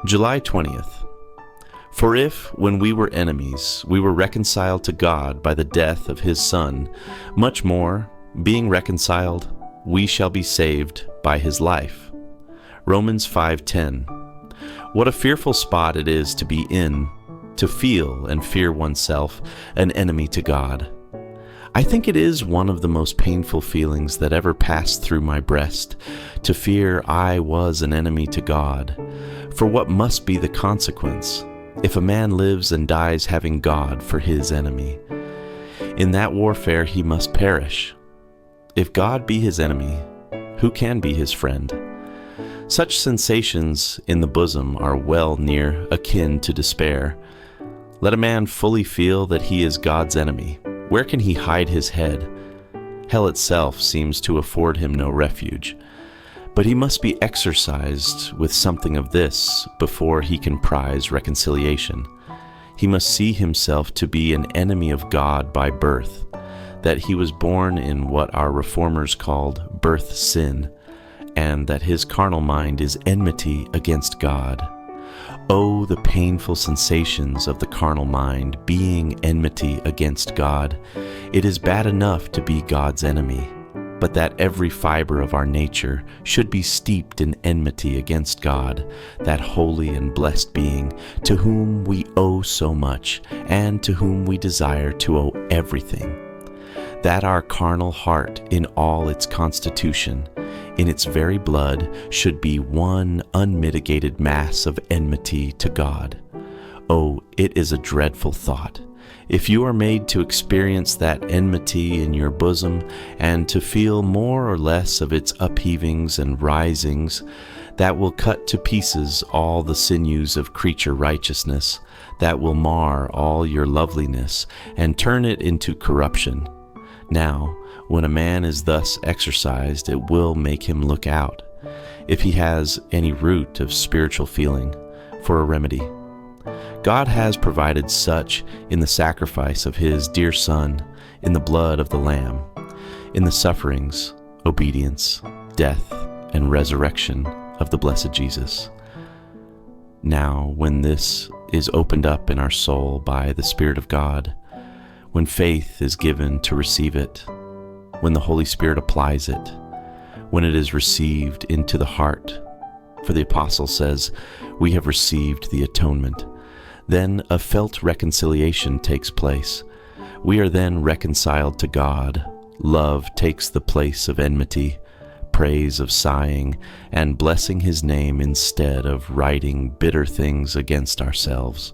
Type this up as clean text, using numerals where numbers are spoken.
July 20th. For if, when we were enemies, we were reconciled to God by the death of his Son, much more, being reconciled, we shall be saved by his life. Romans 5:10. What a fearful spot it is to be in, to feel and fear oneself an enemy to God. I think it is one of the most painful feelings that ever passed through my breast, to fear I was an enemy to God. For what must be the consequence if a man lives and dies having God for his enemy? In that warfare he must perish. If God be his enemy, who can be his friend? Such sensations in the bosom are well near akin to despair. Let a man fully feel that he is God's enemy. Where can he hide his head? Hell itself seems to afford him no refuge. But he must be exercised with something of this before he can prize reconciliation. He must see himself to be an enemy of God by birth, that he was born in what our reformers called birth sin, and that his carnal mind is enmity against God. Oh, the painful sensations of the carnal mind being enmity against God. It is bad enough to be God's enemy, but that every fiber of our nature should be steeped in enmity against God, that holy and blessed being, to whom we owe so much, and to whom we desire to owe everything. That our carnal heart, in all its constitution, in its very blood, should be one unmitigated mass of enmity to God. Oh, it is a dreadful thought. If you are made to experience that enmity in your bosom, and to feel more or less of its upheavings and risings, that will cut to pieces all the sinews of creature righteousness, that will mar all your loveliness, and turn it into corruption. Now, when a man is thus exercised, it will make him look out, if he has any root of spiritual feeling, for a remedy. God has provided such in the sacrifice of his dear Son, in the blood of the Lamb, in the sufferings, obedience, death, and resurrection of the blessed Jesus. Now, when this is opened up in our soul by the Spirit of God, when faith is given to receive it, when the Holy Spirit applies it, when it is received into the heart, for the Apostle says, we have received the atonement, then a felt reconciliation takes place. We are then reconciled to God. Love takes the place of enmity, praise of sighing, and blessing his name instead of writing bitter things against ourselves.